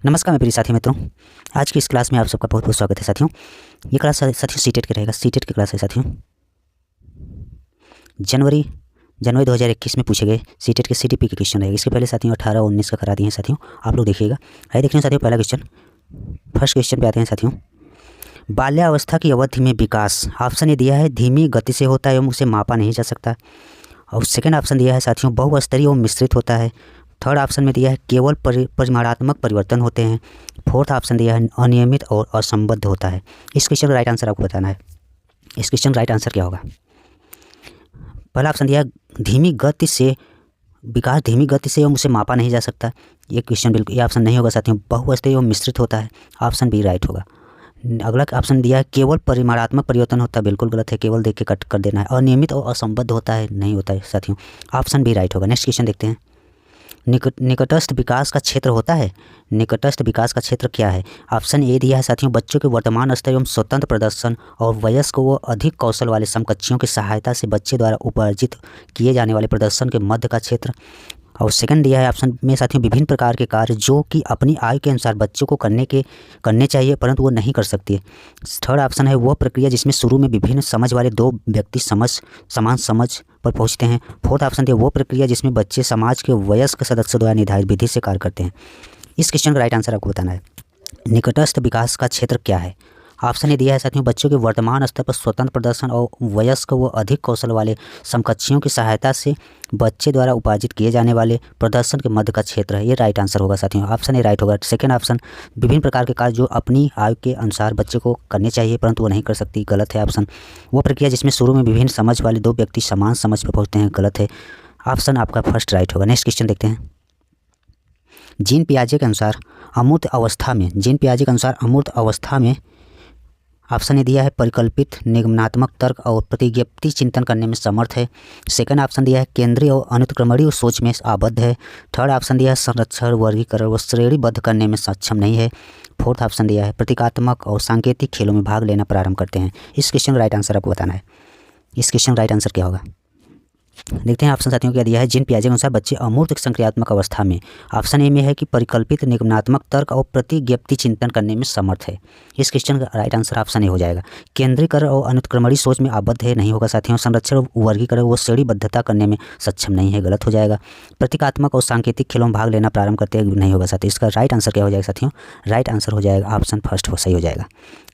नमस्कार मेरे प्रिय साथी मित्रों, आज की इस क्लास में आप सबका बहुत बहुत स्वागत है साथियों। ये क्लास साथियों सीटेट की रहेगा। सीटेट की क्लास है साथियों। जनवरी 2021 में पूछे गए सीटेट के सीटीपी के क्वेश्चन रहेगा। इसके पहले साथियों 18 और 19 का करा दिए हैं साथियों, आप लोग देखिएगा। आइए देखिए साथियों, पहला क्वेश्चन, फर्स्ट क्वेश्चन पे आते हैं साथियों। बाल्यावस्था की अवधि में विकास, ऑप्शन ये दिया है धीमी गति से होता है एवं उसे मापा नहीं जा सकता। और सेकेंड ऑप्शन दिया है साथियों बहुस्तरीय एवं मिश्रित होता है। थर्ड ऑप्शन में दिया है केवल परिमाणात्मक परिवर्तन होते हैं। फोर्थ ऑप्शन दिया है अनियमित और असंबद्ध होता है। इस क्वेश्चन का राइट आंसर आपको बताना है। इस क्वेश्चन का राइट आंसर क्या होगा? पहला ऑप्शन दिया है धीमी गति से विकास, धीमी गति से एवं उसे मापा नहीं जा सकता। ये क्वेश्चन बिल्कुल, ये ऑप्शन नहीं होगा साथियों। बहुस्तरीय एवं मिश्रित होता है, ऑप्शन बी राइट होगा। अगला ऑप्शन दिया है केवल परिमाणात्मक परिवर्तन होता है, बिल्कुल गलत है, केवल देख के कट कर देना है। अनियमित और असंबद्ध होता है, नहीं होता है साथियों, ऑप्शन बी राइट होगा। नेक्स्ट क्वेश्चन देखते हैं। निकटस्थ विकास का क्षेत्र होता है। निकटस्थ विकास का क्षेत्र क्या है? ऑप्शन ए दिया है साथियों बच्चों के वर्तमान स्तर एवं स्वतंत्र प्रदर्शन और वयस्क व अधिक कौशल वाले समकक्षियों की सहायता से बच्चे द्वारा उपार्जित किए जाने वाले प्रदर्शन के मध्य का क्षेत्र। और सेकंड दिया है ऑप्शन में साथियों विभिन्न प्रकार के कार्य जो कि अपनी आयु के अनुसार बच्चों को करने चाहिए परंतु वो नहीं कर सकती है। थर्ड ऑप्शन है वह प्रक्रिया जिसमें शुरू में विभिन्न समझ वाले दो व्यक्ति समान समझ पर पहुंचते हैं। फोर्थ ऑप्शन दिया वो प्रक्रिया जिसमें बच्चे समाज के वयस्क सदस्यों द्वारा निर्धारित विधि से कार्य करते हैं। इस क्वेश्चन का राइट आंसर आपको बताना है। निकटस्थ विकास का क्षेत्र क्या है? ऑप्शन ये दिया है साथियों बच्चों के वर्तमान स्तर पर स्वतंत्र प्रदर्शन और वयस्क व अधिक कौशल वाले समकक्षियों की सहायता से बच्चे द्वारा उपार्जित किए जाने वाले प्रदर्शन के मध्य का क्षेत्र है। ये राइट आंसर होगा साथियों, ऑप्शन ए राइट होगा। सेकंड ऑप्शन विभिन्न प्रकार के कार्य जो अपनी आयु के अनुसार बच्चे को करने चाहिए परंतु वो नहीं कर सकती, गलत है ऑप्शन। वो प्रक्रिया जिसमें शुरू में विभिन्न समझ वाले दो व्यक्ति समान समझ पर पहुँचते हैं, गलत है, ऑप्शन आपका फर्स्ट राइट होगा। नेक्स्ट क्वेश्चन देखते हैं। जीन पियाजे के अनुसार अमूर्त अवस्था में, जीन पियाजे के अनुसार अमूर्त अवस्था में ऑप्शन ये दिया है परिकल्पित निगमनात्मक तर्क और प्रतिज्ञप्ति चिंतन करने में समर्थ है। सेकंड ऑप्शन दिया है केंद्रीय और अनुत्क्रमणीय सोच में आबद्ध है। थर्ड ऑप्शन दिया है संरक्षण, वर्गीकरण व श्रेणीबद्ध करने में सक्षम नहीं है। फोर्थ ऑप्शन दिया है प्रतीकात्मक और सांकेतिक खेलों में भाग लेना प्रारंभ करते हैं। इस क्वेश्चन का राइट आंसर आपको बताना है। इस क्वेश्चन का राइट आंसर क्या होगा? देखते हैं ऑप्शन साथियों क्या दिया है। जीन पियाजे के अनुसार बच्चे अमूर्त संक्रियात्मक अवस्था में, ऑप्शन ए में है कि परिकल्पित निगमनात्मक तर्क और प्रतिज्ञप्ति चिंतन करने में समर्थ है। इस क्वेश्चन का राइट आंसर ऑप्शन ए हो जाएगा। केंद्रीकरण और अनुत्क्रमणीय सोच में आबद्ध है, नहीं होगा साथियों। संरक्षण, वर्गीकरण व श्रेणीबद्धता करने में सक्षम नहीं है, गलत हो जाएगा। प्रतीकात्मक और सांकेतिक खेलों में भाग लेना प्रारंभ करते हैं, नहीं होगा साथियों। इसका राइट आंसर क्या हो जाएगा साथियों? राइट आंसर हो जाएगा ऑप्शन फर्स्ट हो, सही हो जाएगा।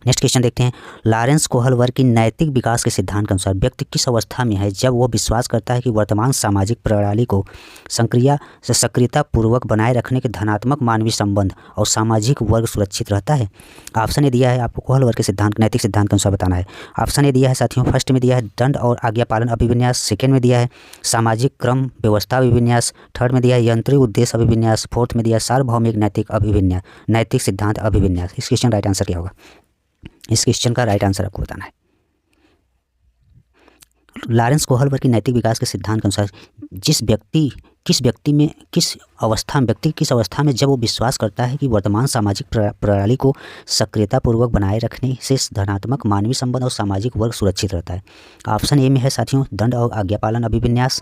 नेक्स्ट क्वेश्चन देखते हैं। लॉरेंस कोहलवर्ग की नैतिक विकास के सिद्धांत के अनुसार व्यक्ति किस अवस्था में है जब वो विश्वास करता है कि वर्तमान सामाजिक प्रणाली को सक्रियता पूर्वक बनाए रखने के धनात्मक मानवीय संबंध और सामाजिक वर्ग सुरक्षित रहता है? ऑप्शन ए दिया है आपको कोहलवर्ग के सिद्धांत, नैतिक सिद्धांत के अनुसार बताना है। ऑप्शन ए दिया है साथियों फर्स्ट में दिया है दंड और आज्ञा पालन अभिविन्यास। सेकेंड में दिया है सामाजिक क्रम व्यवस्था अभिविन्यास। थर्ड में दिया है यंत्रीय उद्देश्य अभिविन्यास। फोर्थ में दिया है सार्वभौमिक नैतिक अभिविन्यास, नैतिक सिद्धांत अभिविन्यास। इस क्वेश्चन राइट आंसर क्या होगा? इस क्वेश्चन का राइट आंसर आपको बताना है। लॉरेंस कोहलवर्ग की नैतिक विकास के सिद्धांत के अनुसार व्यक्ति किस अवस्था में जब वो विश्वास करता है कि वर्तमान सामाजिक प्रणाली को सक्रियतापूर्वक बनाए रखने से धनात्मक मानवीय संबंध और सामाजिक वर्ग सुरक्षित रहता है। ऑप्शन ए में है साथियों दंड और आज्ञा पालन अभिविन्यास।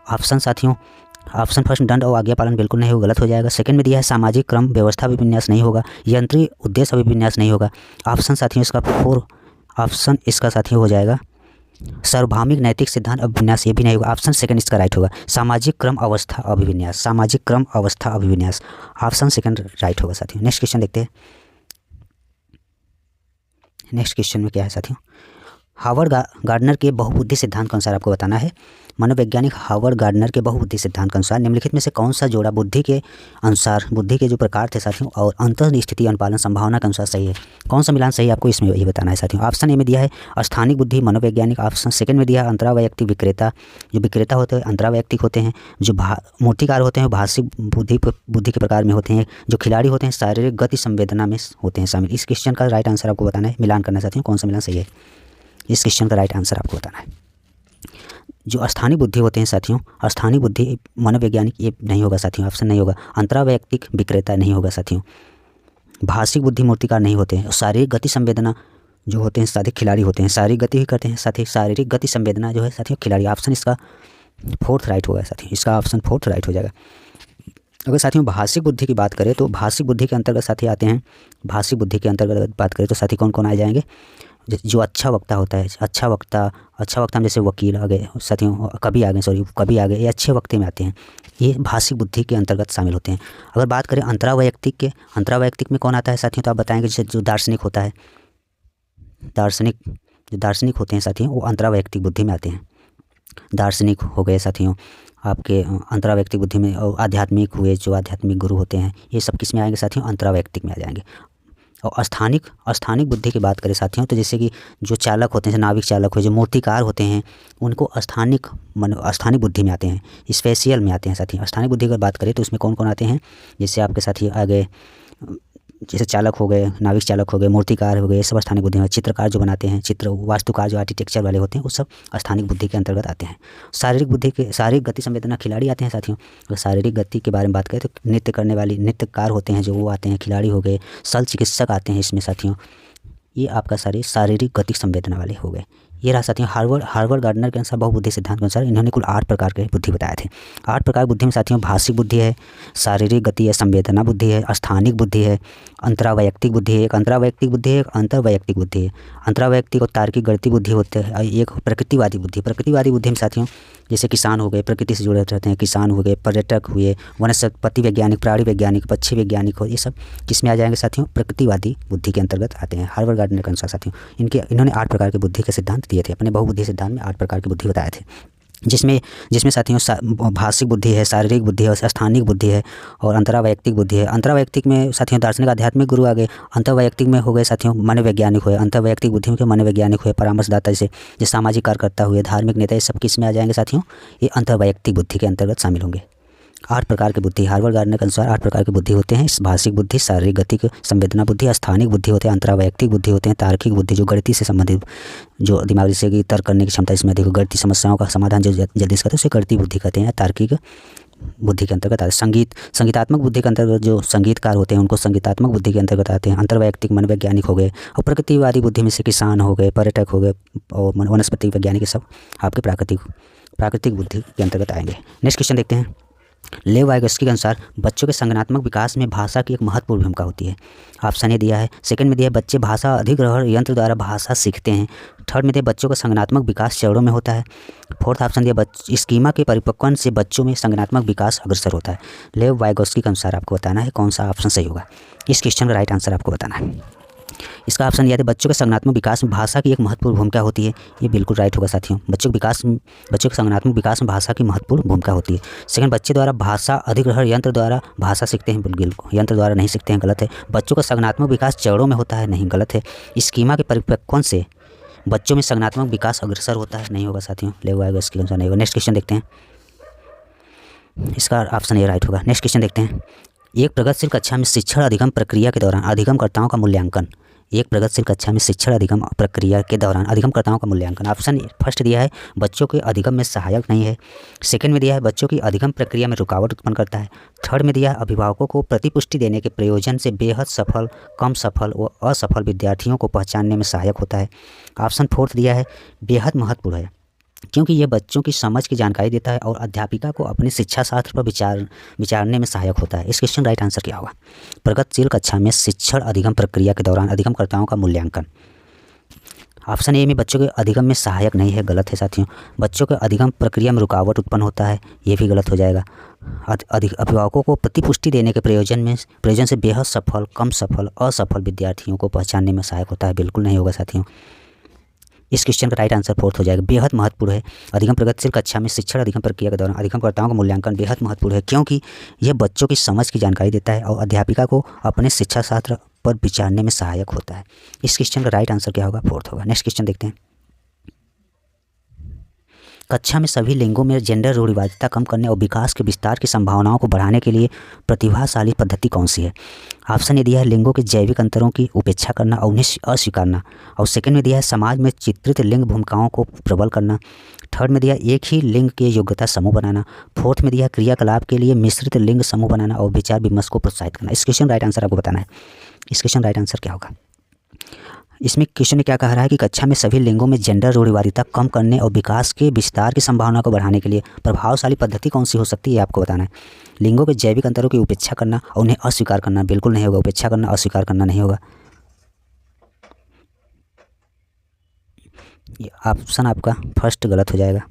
ऑप्शन फर्स्ट दंड और आज्ञा पालन बिल्कुल नहीं होगा, गलत हो जाएगा। सेकंड में दिया है सामाजिक क्रम व्यवस्था अभिविन्यास, नहीं होगा। यंत्रीय उद्देश्य अभिविन्यास, नहीं होगा। ऑप्शन साथियों इसका ऑप्शन इसका साथियों हो जाएगा सार्वभौमिक नैतिक सिद्धांत अभिविन्यास, ये भी नहीं होगा। ऑप्शन सेकंड इसका राइट होगा सामाजिक क्रम अवस्था अभिविन्यास, सामाजिक क्रम अवस्था अभिविन्यास, ऑप्शन सेकंड राइट होगा साथियों। नेक्स्ट क्वेश्चन देखते हैं। नेक्स्ट क्वेश्चन में क्या है साथियों? हार्वर्ड गार्डनर के बहुबुद्धि सिद्धांत के अनुसार आपको बताना है। मनोवैज्ञानिक हार्वर्ड गार्डनर के बहुबुद्धि सिद्धांत के अनुसार निम्नलिखित में से कौन सा जोड़ा बुद्धि के जो प्रकार थे साथियों और अंतःस्थिति अनुपालन संभावना के अनुसार सही है? कौन सा मिलान सही है आपको इसमें ये बताना है साथियों। ऑप्शन ए में दिया है स्थानिक बुद्धि मनोवैज्ञानिक। ऑप्शन सेकंड में दिया है अंतरावैयक्तिक विक्रेता, जो विक्रेता होते हैं अंतरावैयक्तिक होते हैं। जो मूर्तिकार होते हैं भाषिक बुद्धि के प्रकार में होते हैं। जो खिलाड़ी होते हैं शारीरिक गति संवेदना में होते हैं शामिल। इस क्वेश्चन का राइट आंसर आपको बताना है, मिलान करना साथियों, कौन सा मिलान सही है। इस क्वेश्चन का राइट आंसर आपको बताना है। जो स्थानिक बुद्धि होते हैं साथियों, स्थानिक बुद्धि मनोवैज्ञानिक, ये नहीं होगा साथियों, ऑप्शन नहीं होगा। अंतरावैयक्तिक विक्रेता नहीं होगा साथियों। भाषिक बुद्धि मूर्तिकार नहीं होते हैं। शारीरिक गति संवेदना जो होते हैं साथियों खिलाड़ी होते हैं, शारीरिक गति भी करते हैं साथ ही शारीरिक गति संवेदना जो है साथियों खिलाड़ी। ऑप्शन इसका फोर्थ राइट होगा साथियों, इसका ऑप्शन फोर्थ राइट हो जाएगा। अगर साथियों भाषिक बुद्धि की बात करें तो भाषिक बुद्धि के अंतर्गत साथी आते हैं, भाषिक बुद्धि के अंतर्गत बात करें तो साथी कौन कौन आ जाएंगे, जो अच्छा वक्ता होता है, अच्छा वक्ता में जैसे वकील आ गए साथियों, कवि आ गए, ये अच्छे वक्ते में आते हैं, ये भाषिक बुद्धि के अंतर्गत शामिल होते हैं। अगर बात करें अंतरावैयक्तिक में कौन आता है साथियों, तो आप बताएंगे जैसे जो दार्शनिक होता है, जो दार्शनिक होते हैं साथियों, वो अंतरावैयक्तिक बुद्धि में आते हैं। दार्शनिक हो गए साथियों आपके अंतरावैयक्तिक बुद्धि में, और आध्यात्मिक हुए, जो आध्यात्मिक गुरु होते हैं, ये सब किस में आएंगे साथियों, अंतरावैयक्तिक में आ जाएंगे। और स्थानिक बुद्धि की बात करें साथियों, तो जैसे कि जो चालक होते हैं, नाविक चालक हो, जो मूर्तिकार होते हैं, उनको स्थानिक बुद्धि में आते हैं, स्पेशल में आते हैं साथियों। स्थानिक बुद्धि की बात करें तो उसमें कौन कौन आते हैं, जैसे आपके साथी आ गए, जैसे चालक हो गए, नाविक चालक हो गए, मूर्तिकार हो गए, ये सब स्थानिक बुद्धि में। चित्रकार जो बनाते हैं, वास्तुकार जो आर्किटेक्चर वाले होते हैं, वो सब स्थानिक बुद्धि के अंतर्गत आते हैं। शारीरिक गति संवेदना खिलाड़ी आते हैं साथियों। अगर शारीरिक गति के बारे में बात करें तो नृत्य करने वाली नृत्यकार होते हैं जो, वो आते हैं, खिलाड़ी हो गए, शल्य चिकित्सक आते हैं इसमें साथियों। ये आपका सारे शारीरिक गति संवेदना वाले हो गए। ये रहा साथियों हार्वर्ड गार्डनर के अनुसार बहुबुद्धि सिद्धांत के अनुसार इन्होंने कुल 8 प्रकार के बुद्धि बताए थे। 8 प्रकार बुद्धि में साथियों भाषिक बुद्धि है, शारीरिक गति है, संवेदना बुद्धि है, स्थानिक बुद्धि है, अंतरावैयक्तिक बुद्धि है, एक अंतरावैयक्तिक बुद्धि है, एक अंतर्वैयक्तिक बुद्धि है। अंतरावैयक्तिक और तार्किक गणितीय बुद्धि होते हैं। एक प्रकृतिवादी बुद्धि में साथियों जैसे किसान हो गए, प्रकृति से जुड़े रहते हैं, किसान हो गए, पर्यटक हुए, वनस्पति वैज्ञानिक, प्राणी वैज्ञानिक, पक्षी वैज्ञानिक हो, ये सब किस में आ जाएंगे साथियों, प्रकृतिवादी बुद्धि के अंतर्गत आते हैं। हार्वर्ड गार्डनर के अनुसार साथियों इन्होंने 8 प्रकार के बुद्धि के सिद्धांत दिए थे। अपने बहुबुद्धि सिद्धांत में 8 प्रकार की बुद्धि बताए थे, जिसमें साथियों भाषिक बुद्धि है, शारीरिक बुद्धि है, स्थानिक बुद्धि है और अंतरावैयक्तिक बुद्धि है। अंतरावैयक्तिक में साथियों दार्शनिक आध्यात्मिक गुरु आ गए। अंतर्वैयक्तिक में हो गए साथियों मनोवैज्ञानिक हुए। अंतर्वैयक्तिक बुद्धि में मनोवैज्ञानिक हुए, परामर्शदाता जैसे सामाजिक कार्यकर्ता हुए, धार्मिक नेता, ये सब किस में आ जाएंगे साथियों, ये अंतर्वैयक्तिक बुद्धि के अंतर्गत शामिल होंगे। 8 प्रकार की बुद्धि, हार्वर्ड गार्डनर के अनुसार 8 प्रकार की बुद्धि होते हैं। भाषिक बुद्धि, शारीरिक गति, संवेदना बुद्धि, स्थानिक बुद्धि होते हैं, अंतरावैयक्तिक बुद्धि होते हैं, तार्किक बुद्धि जो गणित से संबंधित, जो दिमाग जैसे कि तर्क करने की क्षमता, इसमें देखो गणितीय समस्याओं का समाधान जो जल्दी से करते हैं उसे गणितीय बुद्धि कहते हैं। तार्किक बुद्धि के अंतर्गत आते हैं। संगीतात्मक बुद्धि के अंतर्गत जो संगीतकार होते हैं उनको संगीतात्मक बुद्धि के अंतर्गत आते हैं। अंतर्वैयक्तिक मनोवैज्ञानिक हो गए और प्रकृतिवादी बुद्धि में से किसान हो गए, पर्यटक हो गए और वनस्पति वैज्ञानिक, सब आपके प्राकृतिक बुद्धि के अंतर्गत आएंगे। नेक्स्ट क्वेश्चन देखते हैं। लेव वाइगोत्स्की के अनुसार बच्चों के संज्ञानात्मक विकास में भाषा की एक महत्वपूर्ण भूमिका होती है। ऑप्शन ए दिया है। सेकंड में दिया है बच्चे भाषा अधिग्रहण यंत्र द्वारा भाषा सीखते हैं। थर्ड में दिया बच्चों का संज्ञानात्मक विकास चरणों में होता है। फोर्थ ऑप्शन दिया स्कीमा के परिपक्वन से बच्चों में संज्ञानात्मक विकास अग्रसर होता है। लेव वाइगोत्स्की के अनुसार आपको बताना है कौन सा ऑप्शन सही होगा। इस क्वेश्चन का राइट आंसर आपको बताना है। इसका ऑप्शन दिया है बच्चों के संज्ञानात्मक विकास में भाषा की एक महत्वपूर्ण भूमिका होती है। ये बिल्कुल राइट होगा साथियों। बच्चों के संज्ञानात्मक विकास में भाषा की महत्वपूर्ण भूमिका होती है। सेकंड, बच्चे द्वारा भाषा अधिग्रहण यंत्र द्वारा भाषा सीखते हैं। बिल्कुल यंत्र द्वारा नहीं सीखते हैं, गलत है। बच्चों का संज्ञानात्मक विकास चरणों में होता है, नहीं, गलत है। स्कीमा के परिपक्वन से बच्चों में संज्ञानात्मक विकास अग्रसर होता है, नहीं होगा साथियों। लेव वाइगोत्स्की के अनुसार नहीं होगा। नेक्स्ट क्वेश्चन देखते हैं। इसका ऑप्शन ये राइट होगा। नेक्स्ट क्वेश्चन देखते हैं। एक प्रगतिशील कक्षा में शिक्षण अधिगम प्रक्रिया के दौरान अधिगमकर्ताओं का मूल्यांकन। एक प्रगतिशील कक्षा में शिक्षण अधिगम प्रक्रिया के दौरान अधिगमकर्ताओं का मूल्यांकन। ऑप्शन फर्स्ट दिया है बच्चों के अधिगम में सहायक नहीं है। सेकंड में दिया है बच्चों की अधिगम प्रक्रिया में रुकावट उत्पन्न करता है। थर्ड में दिया है अभिभावकों को प्रतिपुष्टि देने के प्रयोजन से बेहद सफल, कम सफल व असफल विद्यार्थियों को पहचानने में सहायक होता है। ऑप्शन फोर्थ दिया है बेहद महत्वपूर्ण है क्योंकि यह बच्चों की समझ की जानकारी देता है और अध्यापिका को अपने शिक्षा शास्त्र पर विचारने में सहायक होता है। इस क्वेश्चन राइट आंसर क्या होगा। प्रगतिशील कक्षा में शिक्षण अधिगम प्रक्रिया के दौरान अधिगमकर्ताओं का मूल्यांकन। ऑप्शन ए में बच्चों के अधिगम में सहायक नहीं है, गलत है साथियों। बच्चों के अधिगम प्रक्रिया में रुकावट उत्पन्न होता है, ये भी गलत हो जाएगा। अभिभावकों को प्रतिपुष्टि देने के प्रयोजन से बेहद सफल, कम सफल, असफल विद्यार्थियों को पहचानने में सहायक होता है, बिल्कुल नहीं होगा साथियों। इस क्वेश्चन का राइट आंसर फोर्थ हो जाएगा। बेहद महत्वपूर्ण है। अधिगम प्रगतिशील कक्षा में शिक्षण अधिगम प्रक्रिया के दौरान अधिगमकर्ताओं का मूल्यांकन बेहद महत्वपूर्ण है क्योंकि यह बच्चों की समझ की जानकारी देता है और अध्यापिका को अपने शिक्षा शास्त्र पर विचारने में सहायक होता है। इस क्वेश्चन का राइट आंसर क्या होगा, फोर्थ होगा। नेक्स्ट क्वेश्चन देखते हैं। कक्षा में सभी लिंगों में जेंडर रूढ़िवादिता कम करने और विकास के विस्तार की संभावनाओं को बढ़ाने के लिए प्रतिभाशाली पद्धति कौन सी है। ऑप्शन ए दिया है लिंगों के जैविक अंतरों की उपेक्षा करना और उन्हें अस्वीकारना। और सेकंड में दिया है समाज में चित्रित लिंग भूमिकाओं को प्रबल करना। थर्ड में दिया एक ही लिंग के योग्यता समूह बनाना। फोर्थ में दिया क्रियाकलाप के लिए मिश्रित लिंग समूह बनाना और विचार विमर्श को प्रोत्साहित करना। इस क्वेश्चन राइट आंसर आपको बताना है। इस क्वेश्चन राइट आंसर क्या होगा। इसमें क्वेश्चन में क्या कह रहा है कि कक्षा में सभी लिंगों में जेंडर रूढ़िवादिता कम करने और विकास के विस्तार की संभावना को बढ़ाने के लिए प्रभावशाली पद्धति कौन सी हो सकती है, आपको बताना है। लिंगों के जैविक अंतरों की उपेक्षा करना और उन्हें अस्वीकार करना बिल्कुल नहीं होगा, उपेक्षा करना अस्वीकार करना नहीं होगा। ये ऑप्शन आपका फर्स्ट गलत हो जाएगा,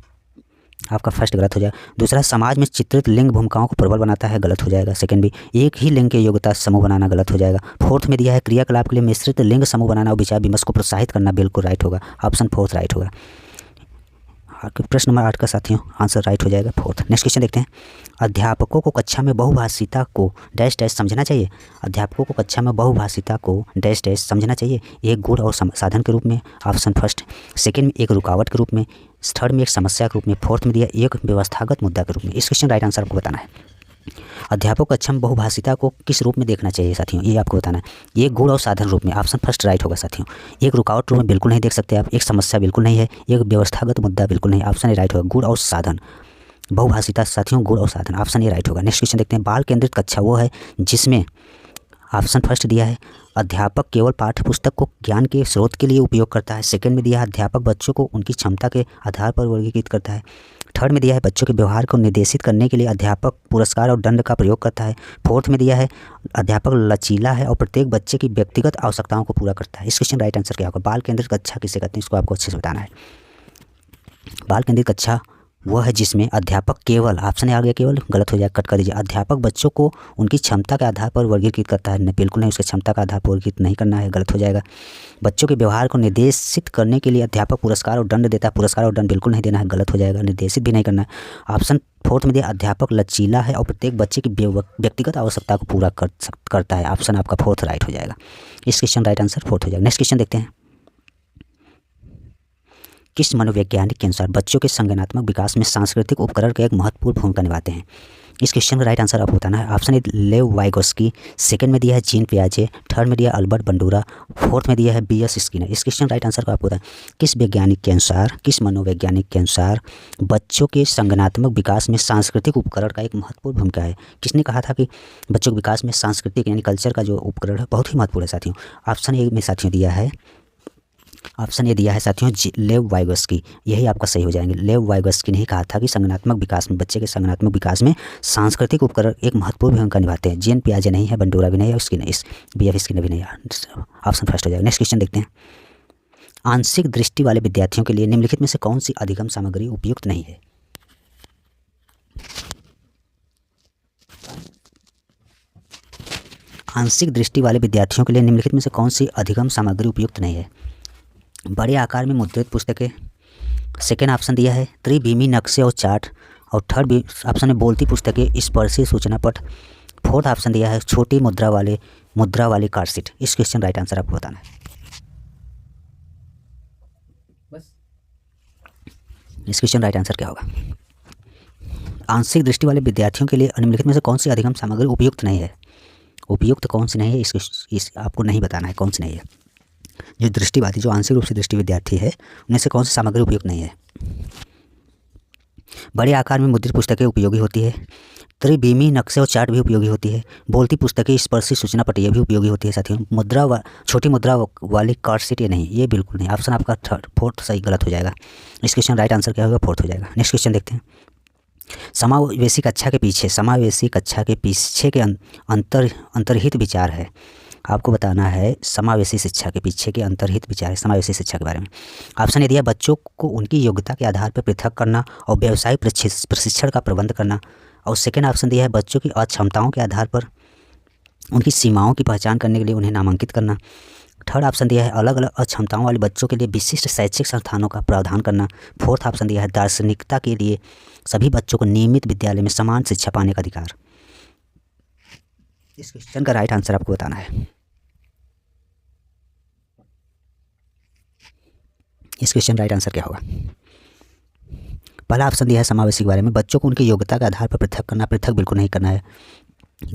आपका फर्स्ट गलत हो जाएगा। दूसरा, समाज में चित्रित लिंग भूमिकाओं को प्रबल बनाता है, गलत हो जाएगा, सेकंड भी। एक ही लिंग के योग्यता समूह बनाना, गलत हो जाएगा। फोर्थ में दिया है क्रियाकलाप के लिए मिश्रित लिंग समूह बनाना और विचार विमर्श को प्रोत्साहित करना, बिल्कुल राइट होगा, ऑप्शन फोर्थ राइट होगा। प्रश्न नंबर 8 का साथियों आंसर राइट हो जाएगा, फोर्थ। नेक्स्ट क्वेश्चन देखते हैं। अध्यापकों को कक्षा में बहुभाषिता को डैश डैश समझना चाहिए। अध्यापकों को कक्षा में बहुभाषिता को डैश डैश समझना चाहिए, एक गुण और साधन के रूप में, ऑप्शन फर्स्ट। सेकंड में एक रुकावट के रूप में, थर्ड में एक समस्या के रूप में, फोर्थ में दिया एक व्यवस्थागत मुद्दा के रूप में। इस क्वेश्चन राइट आंसर आपको बताना है। अध्यापक कक्षा में बहुभाषिता को किस रूप में देखना चाहिए साथियों, ये आपको बताना है। एक गुण और साधन रूप में, ऑप्शन फर्स्ट राइट होगा साथियों। एक रुकावट रूप में बिल्कुल नहीं देख सकते आप, एक समस्या बिल्कुल नहीं है, एक व्यवस्थागत मुद्दा बिल्कुल नहीं, ऑप्शन ए राइट होगा, गुण और साधन। बहुभाषिता साथियों गुण और साधन, ऑप्शन ए राइट होगा। नेक्स्ट क्वेश्चन देखते हैं। बाल केंद्रित कक्षा वो है जिसमें, ऑप्शन फर्स्ट दिया है अध्यापक केवल पाठ्य पुस्तक को ज्ञान के स्रोत के लिए उपयोग करता है। सेकंड में दिया है अध्यापक बच्चों को उनकी क्षमता के आधार पर वर्गीकृत करता है। थर्ड में दिया है बच्चों के व्यवहार को निर्देशित करने के लिए अध्यापक पुरस्कार और दंड का प्रयोग करता है। फोर्थ में दिया है अध्यापक लचीला है और प्रत्येक बच्चे की व्यक्तिगत आवश्यकताओं को पूरा करता है। इस क्वेश्चन राइट आंसर क्या होगा। बाल केंद्रित कक्षा किसे कहते हैं, इसको आपको अच्छे से बताना है। बाल केंद्रित कक्षा वह है जिसमें अध्यापक केवल, ऑप्शन आ गया केवल, गलत हो जाए, कट कर दीजिए। अध्यापक बच्चों को उनकी क्षमता के आधार पर वर्गीकृत करता है, बिल्कुल नहीं, उसकी क्षमता का आधार पर वर्गीकृत नहीं करना है, गलत हो जाएगा। बच्चों के व्यवहार को निर्देशित करने के लिए अध्यापक पुरस्कार और दंड देता है, पुरस्कार और दंड बिल्कुल नहीं देना है, गलत हो जाएगा, निर्देशित भी नहीं करना है। ऑप्शन फोर्थ में दिया अध्यापक लचीला है और प्रत्येक बच्चे की व्यक्तिगत आवश्यकता को पूरा करता है, ऑप्शन आपका फोर्थ राइट हो जाएगा। इस क्वेश्चन राइट आंसर फोर्थ हो जाएगा। नेक्स्ट क्वेश्चन देखते हैं। किस मनोवैज्ञानिक के अनुसार बच्चों के संज्ञानात्मक विकास में सांस्कृतिक उपकरण का एक महत्वपूर्ण भूमिका निभाते हैं। इस क्वेश्चन का राइट आंसर आपको बताना है। ऑप्शन ए लेव वाइगोस्की, सेकंड में दिया है जीन पियाजे, थर्ड में दिया अल्बर्ट बंडूरा, फोर्थ में दिया है बीएस स्किनर। इस क्वेश्चन राइट आंसर को आपको बताएं। किस वैज्ञानिक के अनुसार, किस मनोवैज्ञानिक के अनुसार बच्चों के संज्ञानात्मक विकास में सांस्कृतिक उपकरण का एक महत्वपूर्ण भूमिका है। किसने कहा था कि बच्चों के विकास में सांस्कृतिक यानी कल्चर का जो उपकरण है बहुत ही महत्वपूर्ण है साथियों। ऑप्शन ए में साथियों दिया है, ऑप्शन ये दिया है साथियों लेव वाइगोस्की, यही आपका सही हो जाएंगे। लेव वाइगोस्की ने ही कहा था कि संज्ञानात्मक विकास में, बच्चे के संज्ञानात्मक विकास में सांस्कृतिक उपकरण एक महत्वपूर्ण भूमिका निभाते हैं। जीन पियाजे नहीं है, बंडूरा भी नहीं है, उसकी नहीं, बीएफ स्किनर भी नहीं है, ऑप्शन फर्स्ट हो जाएगा। नेक्स्ट क्वेश्चन देखते हैं। आंशिक दृष्टि वाले विद्यार्थियों के लिए निम्नलिखित में से कौन सी अधिगम सामग्री उपयुक्त नहीं है। आंशिक दृष्टि वाले विद्यार्थियों के लिए निम्नलिखित में से कौन सी अधिगम सामग्री उपयुक्त नहीं है। बड़े आकार में मुद्रित पुस्तकें, सेकेंड ऑप्शन दिया है त्रिभीमी नक्शे और चार्ट, और थर्ड ऑप्शन में बोलती पुस्तकें, स्पर्शी सूचना पट, फोर्थ ऑप्शन दिया है छोटी मुद्रा वाली कार्डशीट। इस क्वेश्चन राइट आंसर आपको बताना है। बस इस क्वेश्चन राइट आंसर क्या होगा। आंशिक दृष्टि वाले विद्यार्थियों के लिए निम्नलिखित में से कौन सी अधिगम सामग्री उपयुक्त नहीं है। उपयुक्त कौन सी नहीं है, इस आपको नहीं बताना है कौन सी नहीं है। जो दृष्टिवादी, जो आंशिक रूप से दृष्टि विद्यार्थी है, उनमें से कौन सी सामग्री उपयुक्त नहीं है। बड़े आकार में मुद्रित पुस्तकें उपयोगी होती है, त्रिभीमी नक्शे और चार्ट भी उपयोगी होती है, बोलती पुस्तकें, स्पर्शी सूचना पट ये भी उपयोगी होती है साथियों। छोटी मुद्रा वाली कार्डशीट ये नहीं, ये बिल्कुल नहीं, ऑप्शन आपका फोर्थ सही गलत हो जाएगा। इस क्वेश्चन राइट आंसर क्या होगा, फोर्थ हो जाएगा। नेक्स्ट क्वेश्चन देखते हैं। समावेशी कक्षा के पीछे के अंतर्हित विचार है, आपको बताना है। समावेशी शिक्षा के पीछे के अंतर्हित विचार है समावेशी शिक्षा के बारे में। ऑप्शन ए दिया बच्चों को उनकी योग्यता के आधार पर पृथक करना और व्यावसायिक प्रशिक्षण का प्रबंध करना, और सेकेंड ऑप्शन दिया है बच्चों की अक्षमताओं के आधार पर उनकी सीमाओं की पहचान करने के लिए उन्हें नामांकित करना। थर्ड ऑप्शन दिया है अलग अलग अक्षमताओं वाले बच्चों के लिए विशिष्ट शैक्षिक संस्थानों का प्रावधान करना। फोर्थ ऑप्शन दिया है दार्शनिकता के लिए सभी बच्चों को नियमित विद्यालय में समान शिक्षा पाने का अधिकार। इस क्वेश्चन का राइट आंसर आपको बताना है। इस क्वेश्चन राइट आंसर क्या होगा। पहला ऑप्शन दिया है समावेशी के बारे में, बच्चों को उनकी योग्यता के आधार पर पृथक करना, पृथक बिल्कुल नहीं करना है,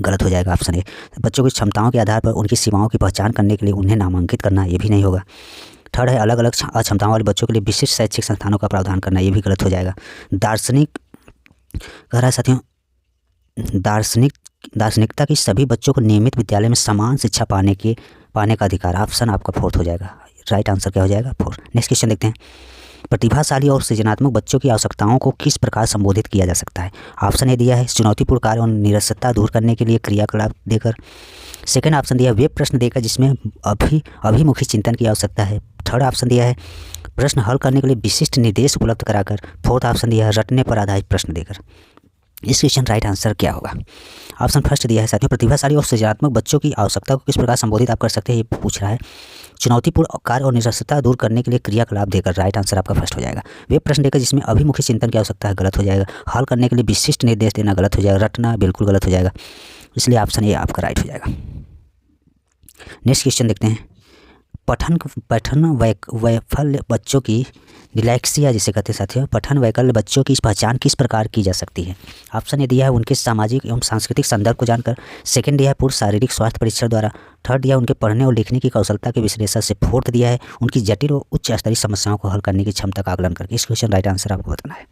गलत हो जाएगा ऑप्शन ए। बच्चों की क्षमताओं के आधार पर उनकी सीमाओं की पहचान करने के लिए उन्हें नामांकित करना, ये भी नहीं होगा। थर्ड है अलग अलग अक्षमताओं वाले बच्चों के लिए विशिष्ट शैक्षिक संस्थानों का प्रावधान करना, ये भी गलत हो जाएगा। दार्शनिक कह रहा है साथियों, दार्शनिकता की सभी बच्चों को नियमित विद्यालय में समान शिक्षा पाने का अधिकार, ऑप्शन आपका फोर्थ हो जाएगा। राइट आंसर क्या हो जाएगा 4। नेक्स्ट क्वेश्चन देखते हैं, प्रतिभाशाली और सृजनात्मक बच्चों की आवश्यकताओं को किस प्रकार संबोधित किया जा सकता है। ऑप्शन ए दिया है चुनौतीपूर्ण कार्य और निरसता दूर करने के लिए क्रियाकलाप देकर। सेकंड ऑप्शन दिया है वे प्रश्न देकर जिसमें अभिमुखी चिंतन की आवश्यकता है। थर्ड ऑप्शन दिया है प्रश्न हल करने के लिए विशिष्ट निर्देश उपलब्ध कराकर। फोर्थ ऑप्शन दिया है रटने पर आधारित प्रश्न देकर। इस क्वेश्चन राइट आंसर क्या होगा। ऑप्शन फर्स्ट दिया है साथियों, प्रतिभाशाली और सृजनात्मक बच्चों की आवश्यकता को किस प्रकार संबोधित आप कर सकते हैं, ये पूछ रहा है। चुनौतीपूर्ण कार्य और निरसता दूर करने के लिए क्रियाकलाप देकर, राइट आंसर आपका फर्स्ट हो जाएगा। वे प्रश्न देकर जिसमें अभिमुखी चिंतन की आवश्यकता है, गलत हो जाएगा। हल करने के लिए विशिष्ट निर्देश देना, गलत हो जाएगा। रटना बिल्कुल गलत हो जाएगा, इसलिए ऑप्शन ए आपका राइट हो जाएगा। नेक्स्ट क्वेश्चन देखते हैं, पठन वैफल्य बच्चों की डिलैक्सिया जिसे कहते हैं साथियों, पठन वैकल्य बच्चों की पहचान किस प्रकार की जा सकती है। ऑप्शन ए दिया है उनके सामाजिक एवं सांस्कृतिक संदर्भ को जानकर। सेकंड दिया है पूर्ण शारीरिक स्वास्थ्य परीक्षण द्वारा। थर्ड दिया है उनके पढ़ने और लिखने की कौशलता के विश्लेषण से। फोर्थ दिया है उनकी जटिल और उच्च स्तरीय समस्याओं को हल करने की क्षमता का आकलन करके। इस क्वेश्चन राइट आंसर आपको बताना है।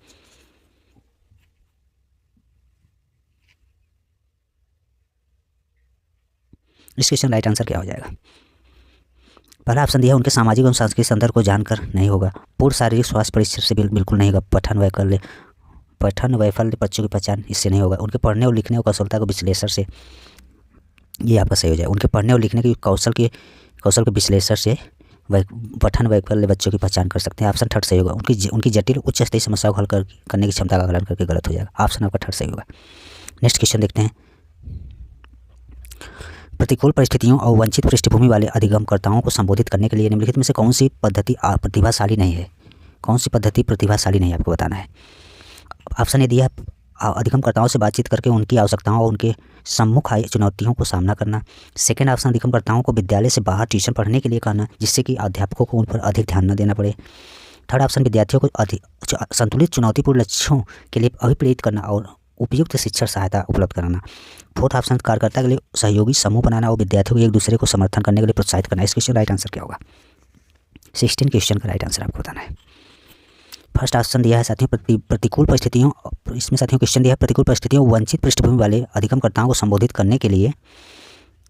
इस क्वेश्चन राइट आंसर क्या हो जाएगा। पहला ऑप्शन दिया है उनके सामाजिक एवं सांस्कृतिक संदर्भ को जानकर, नहीं होगा। पूर्ण शारीरिक स्वास्थ्य परीक्षण से बिल्कुल नहीं होगा। पठन वैफल्य बच्चों की पहचान, इससे नहीं होगा। उनके पढ़ने और लिखने और कौशलता को विश्लेषण से, ये आपका सही हो जाएगा। उनके पढ़ने और लिखने की कौशल के विश्लेषण से पठन वैफल्य बच्चों की पहचान कर सकते हैं। ऑप्शन थर्ड सही होगा। उनकी जटिल उच्च स्तरीय समस्याओं को हल करने की क्षमता का आकलन करके, गलत हो जाएगा। ऑप्शन आपका थर्ड सही होगा। नेक्स्ट क्वेश्चन देखते हैं, प्रतिकूल परिस्थितियों और वंचित पृष्ठभूमि वाले अधिगमकर्ताओं को संबोधित करने के लिए निम्नलिखित में से कौन सी पद्धति प्रतिभाशाली नहीं है। कौन सी पद्धति प्रतिभाशाली नहीं है, आपको बताना है। ऑप्शन ए दिया अधिगमकर्ताओं से बातचीत करके उनकी आवश्यकताओं और उनके सम्मुख आई चुनौतियों को सामना करना। सेकंड ऑप्शन अधिगमकर्ताओं को विद्यालय से बाहर ट्यूशन पढ़ने के लिए कहना, जिससे कि अध्यापकों को उन पर अधिक ध्यान न देना पड़े। थर्ड ऑप्शन विद्यार्थियों को संतुलित चुनौतीपूर्ण लक्ष्यों के लिए अभिप्रेरित करना और उपयुक्त शिक्षण सहायता उपलब्ध कराना। फोर्थ ऑप्शन कार्यकर्ता के लिए सहयोगी समूह बनाना और विद्यार्थियों को एक दूसरे को समर्थन करने के लिए प्रोत्साहित करना। इस क्वेश्चन राइट आंसर क्या होगा। 16 क्वेश्चन का राइट आंसर आपको बताना है। फर्स्ट ऑप्शन दिया है साथियों प्रतिकूल परिस्थितियों, इसमें साथियों क्वेश्चन दिया है प्रतिकूल परिस्थितियों वंचित पृष्ठभूमि वाले अधिगमकर्ताओं को संबोधित करने के लिए